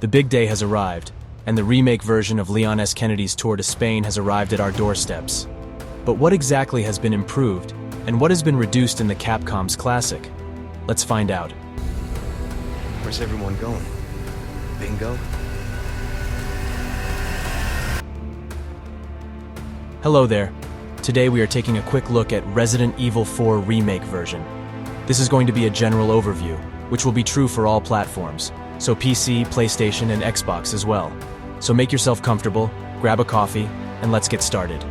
The big day has arrived, and the remake version of Leon S. Kennedy's tour to Spain has arrived at our doorsteps. But what exactly has been improved, and what has been reduced in the Capcom's classic? Let's find out. Where's everyone going? Bingo? Hello there. Today we are taking a quick look at Resident Evil 4 Remake version. This is going to be a general overview, which will be true for all platforms, so PC, PlayStation, and Xbox as well. So make yourself comfortable, grab a coffee, and let's get started.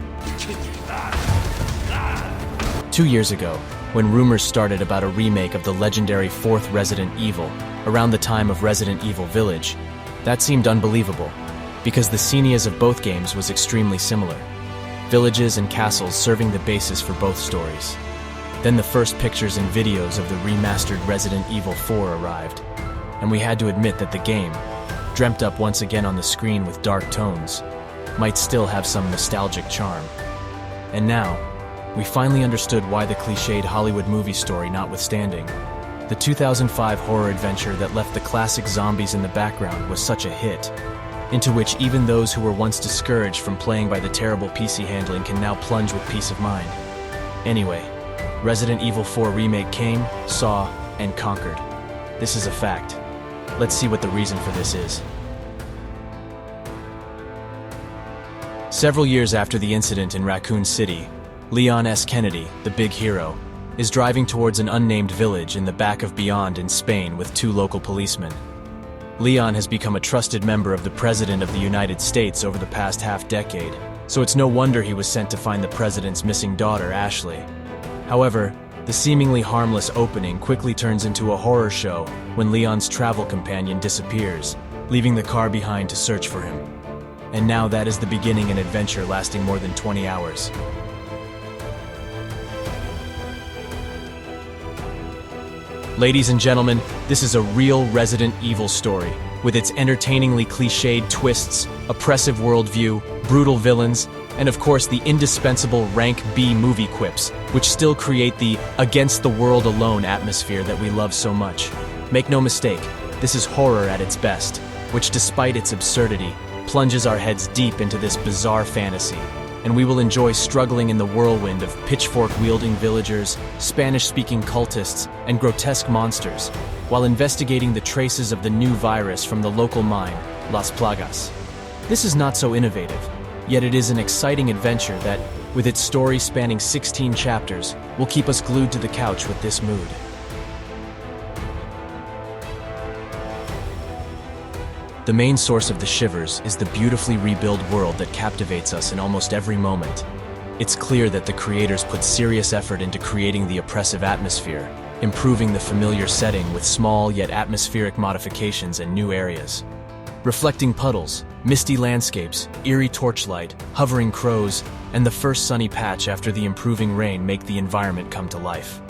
2 years ago, when rumors started about a remake of the legendary fourth Resident Evil, around the time of Resident Evil Village, that seemed unbelievable, because the scenarios of both games was extremely similar. Villages and castles serving the basis for both stories. Then the first pictures and videos of the remastered Resident Evil 4 arrived, and we had to admit that the game, dreamt up once again on the screen with dark tones, might still have some nostalgic charm. And now, we finally understood why the cliched Hollywood movie story notwithstanding, the 2005 horror adventure that left the classic zombies in the background was such a hit, into which even those who were once discouraged from playing by the terrible PC handling can now plunge with peace of mind. Anyway, Resident Evil 4 Remake came, saw, and conquered. This is a fact. Let's see what the reason for this is. Several years after the incident in Raccoon City, Leon S. Kennedy, the big hero, is driving towards an unnamed village in the back of Beyond in Spain with 2 local policemen. Leon has become a trusted member of the President of the United States over the past half-decade, so it's no wonder he was sent to find the President's missing daughter, Ashley. However, the seemingly harmless opening quickly turns into a horror show when Leon's travel companion disappears, leaving the car behind to search for him. And now that is the beginning of an adventure lasting more than 20 hours. Ladies and gentlemen, this is a real Resident Evil story, with its entertainingly cliched twists, oppressive worldview, brutal villains, and of course the indispensable rank B movie quips, which still create the against the world alone atmosphere that we love so much. Make no mistake, this is horror at its best, which despite its absurdity, plunges our heads deep into this bizarre fantasy, and we will enjoy struggling in the whirlwind of pitchfork-wielding villagers, Spanish-speaking cultists, and grotesque monsters, while investigating the traces of the new virus from the local mine, Las Plagas. This is not so innovative, yet it is an exciting adventure that, with its story spanning 16 chapters, will keep us glued to the couch with this mood. The main source of the shivers is the beautifully rebuilt world that captivates us in almost every moment. It's clear that the creators put serious effort into creating the oppressive atmosphere, improving the familiar setting with small yet atmospheric modifications and new areas. Reflecting puddles, misty landscapes, eerie torchlight, hovering crows, and the first sunny patch after the improving rain make the environment come to life.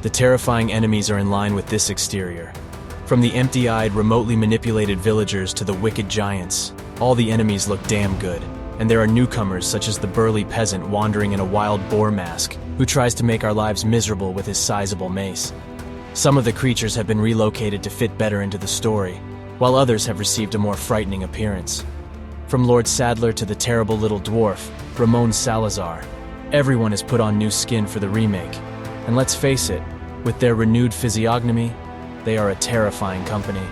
The terrifying enemies are in line with this exterior. From the empty-eyed, remotely manipulated villagers to the wicked giants, all the enemies look damn good, and there are newcomers such as the burly peasant wandering in a wild boar mask, who tries to make our lives miserable with his sizable mace. Some of the creatures have been relocated to fit better into the story, while others have received a more frightening appearance. From Lord Sadler to the terrible little dwarf, Ramon Salazar, everyone has put on new skin for the remake, and let's face it, with their renewed physiognomy, they are a terrifying company.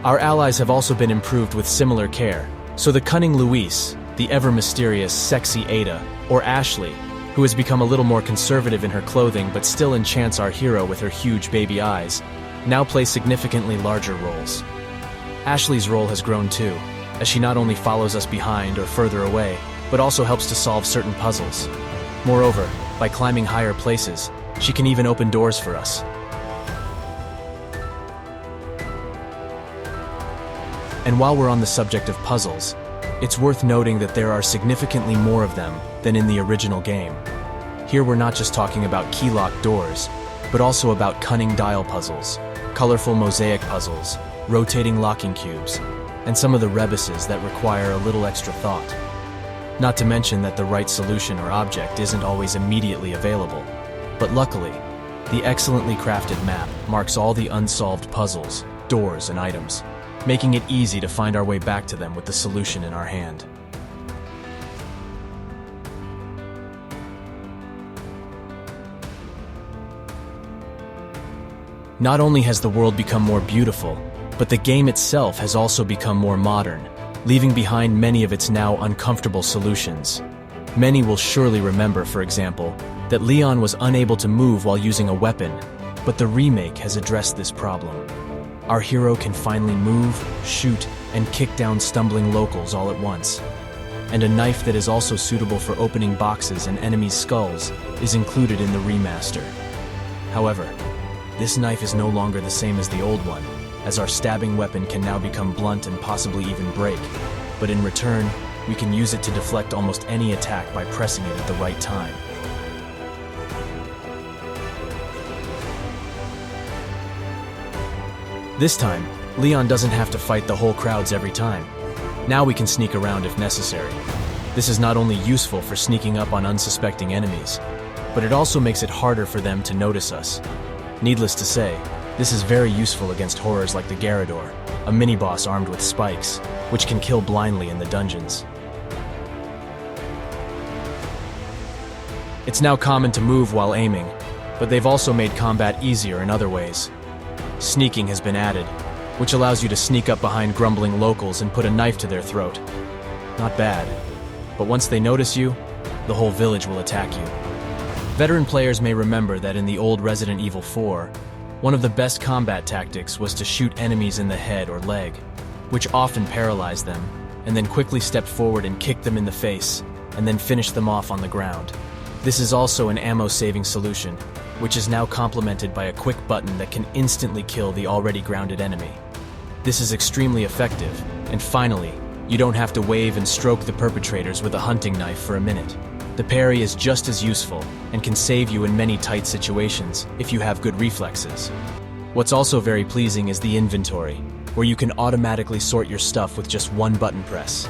Our allies have also been improved with similar care, so the cunning Luis, the ever-mysterious sexy Ada, or Ashley, who has become a little more conservative in her clothing but still enchants our hero with her huge baby eyes, now play significantly larger roles. Ashley's role has grown too, as she not only follows us behind or further away, but also helps to solve certain puzzles. Moreover, by climbing higher places, she can even open doors for us. And while we're on the subject of puzzles, it's worth noting that there are significantly more of them than in the original game. Here we're not just talking about key-lock doors, but also about cunning dial puzzles, colorful mosaic puzzles, rotating locking cubes, and some of the rebuses that require a little extra thought. Not to mention that the right solution or object isn't always immediately available. But luckily, the excellently crafted map marks all the unsolved puzzles, doors, and items, making it easy to find our way back to them with the solution in our hand. Not only has the world become more beautiful, but the game itself has also become more modern, leaving behind many of its now uncomfortable solutions. Many will surely remember, for example, that Leon was unable to move while using a weapon, but the remake has addressed this problem. Our hero can finally move, shoot, and kick down stumbling locals all at once. And a knife that is also suitable for opening boxes and enemies' skulls is included in the remaster. However, this knife is no longer the same as the old one, as our stabbing weapon can now become blunt and possibly even break, but in return, we can use it to deflect almost any attack by pressing it at the right time. This time, Leon doesn't have to fight the whole crowds every time. Now we can sneak around if necessary. This is not only useful for sneaking up on unsuspecting enemies, but it also makes it harder for them to notice us. Needless to say, this is very useful against horrors like the Garrador, a mini-boss armed with spikes, which can kill blindly in the dungeons. It's now common to move while aiming, but they've also made combat easier in other ways. Sneaking has been added, which allows you to sneak up behind grumbling locals and put a knife to their throat. Not bad, but once they notice you, the whole village will attack you. Veteran players may remember that in the old Resident Evil 4, one of the best combat tactics was to shoot enemies in the head or leg, which often paralyzed them, and then quickly step forward and kick them in the face, and then finish them off on the ground. This is also an ammo-saving solution, which is now complemented by a quick button that can instantly kill the already grounded enemy. This is extremely effective, and finally, you don't have to wave and stroke the perpetrators with a hunting knife for a minute. The parry is just as useful and can save you in many tight situations if you have good reflexes. What's also very pleasing is the inventory, where you can automatically sort your stuff with just one button press.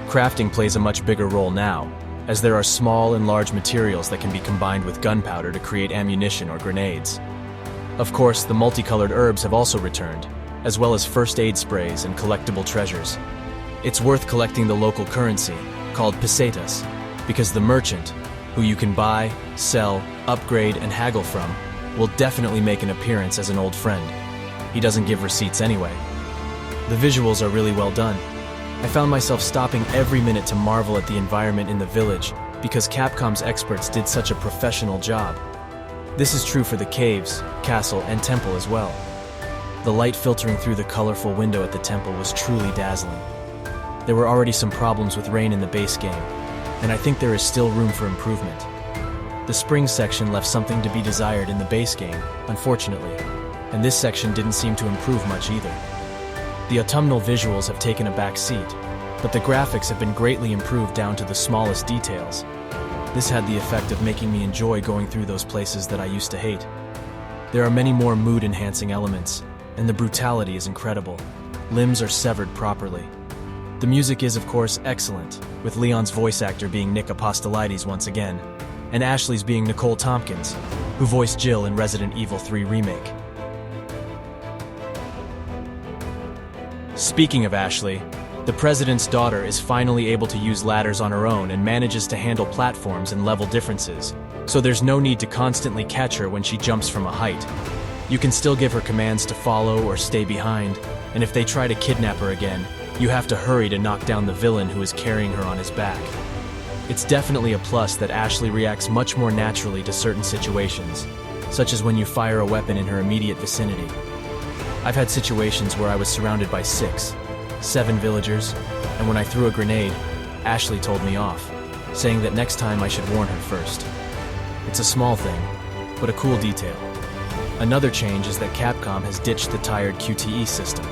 Crafting plays a much bigger role now, as there are small and large materials that can be combined with gunpowder to create ammunition or grenades. Of course, the multicolored herbs have also returned, as well as first aid sprays and collectible treasures. It's worth collecting the local currency, called pesetas, because the merchant, who you can buy, sell, upgrade, and haggle from, will definitely make an appearance as an old friend. He doesn't give receipts anyway. The visuals are really well done. I found myself stopping every minute to marvel at the environment in the village because Capcom's experts did such a professional job. This is true for the caves, castle, and temple as well. The light filtering through the colorful window at the temple was truly dazzling. There were already some problems with rain in the base game, and I think there is still room for improvement. The spring section left something to be desired in the base game, unfortunately, and this section didn't seem to improve much either. The autumnal visuals have taken a back seat, but the graphics have been greatly improved down to the smallest details. This had the effect of making me enjoy going through those places that I used to hate. There are many more mood-enhancing elements, and the brutality is incredible. Limbs are severed properly. The music is, of course, excellent, with Leon's voice actor being Nick Apostolides once again, and Ashley's being Nicole Tompkins, who voiced Jill in Resident Evil 3 Remake. Speaking of Ashley, the president's daughter is finally able to use ladders on her own and manages to handle platforms and level differences, so there's no need to constantly catch her when she jumps from a height. You can still give her commands to follow or stay behind, and if they try to kidnap her again, you have to hurry to knock down the villain who is carrying her on his back. It's definitely a plus that Ashley reacts much more naturally to certain situations, such as when you fire a weapon in her immediate vicinity. I've had situations where I was surrounded by 6, 7 villagers, and when I threw a grenade, Ashley told me off, saying that next time I should warn her first. It's a small thing, but a cool detail. Another change is that Capcom has ditched the tired QTE system.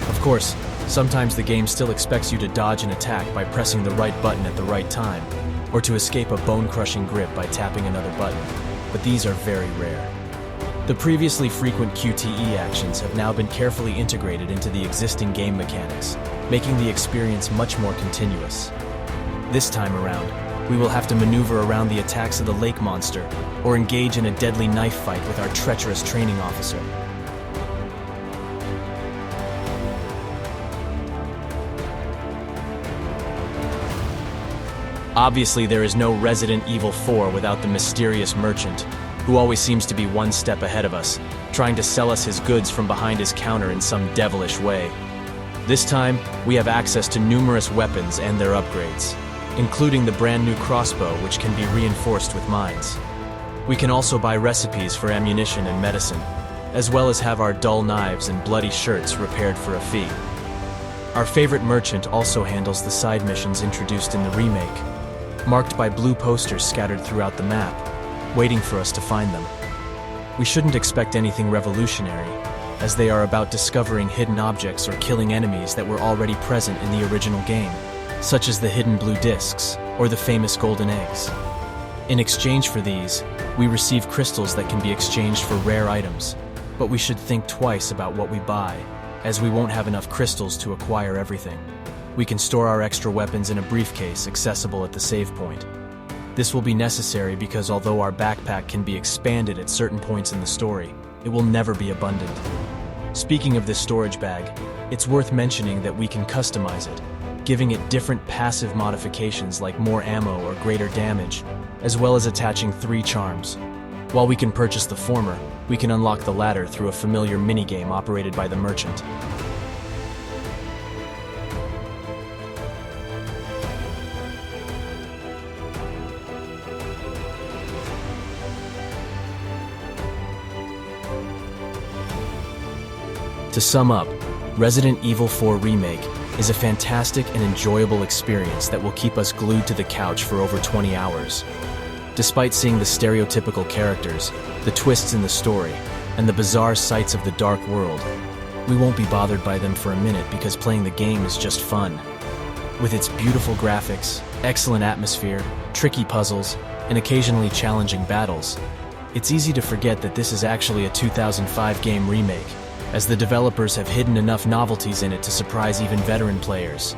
Of course, sometimes the game still expects you to dodge an attack by pressing the right button at the right time, or to escape a bone-crushing grip by tapping another button, but these are very rare. The previously frequent QTE actions have now been carefully integrated into the existing game mechanics, making the experience much more continuous. This time around, we will have to maneuver around the attacks of the lake monster or engage in a deadly knife fight with our treacherous training officer. Obviously, there is no Resident Evil 4 without the mysterious merchant, who always seems to be one step ahead of us, trying to sell us his goods from behind his counter in some devilish way. This time, we have access to numerous weapons and their upgrades, including the brand new crossbow, which can be reinforced with mines. We can also buy recipes for ammunition and medicine, as well as have our dull knives and bloody shirts repaired for a fee. Our favorite merchant also handles the side missions introduced in the remake, marked by blue posters scattered throughout the map, waiting for us to find them. We shouldn't expect anything revolutionary, as they are about discovering hidden objects or killing enemies that were already present in the original game, such as the hidden blue discs or the famous golden eggs. In exchange for these, we receive crystals that can be exchanged for rare items, but we should think twice about what we buy, as we won't have enough crystals to acquire everything. We can store our extra weapons in a briefcase accessible at the save point. This will be necessary because although our backpack can be expanded at certain points in the story, it will never be abundant. Speaking of this storage bag, it's worth mentioning that we can customize it, giving it different passive modifications like more ammo or greater damage, as well as attaching 3 charms. While we can purchase the former, we can unlock the latter through a familiar minigame operated by the merchant. To sum up, Resident Evil 4 Remake is a fantastic and enjoyable experience that will keep us glued to the couch for over 20 hours. Despite seeing the stereotypical characters, the twists in the story, and the bizarre sights of the dark world, we won't be bothered by them for a minute because playing the game is just fun. With its beautiful graphics, excellent atmosphere, tricky puzzles, and occasionally challenging battles, it's easy to forget that this is actually a 2005 game remake, as the developers have hidden enough novelties in it to surprise even veteran players.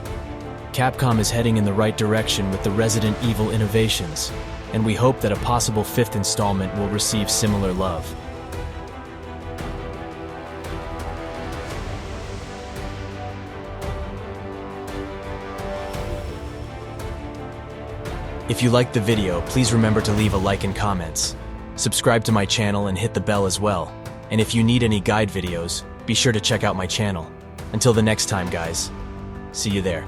Capcom is heading in the right direction with the Resident Evil innovations, and we hope that a possible 5th installment will receive similar love. If you liked the video, please remember to leave a like and comments. Subscribe to my channel and hit the bell as well. And if you need any guide videos, be sure to check out my channel. Until the next time, guys. See you there.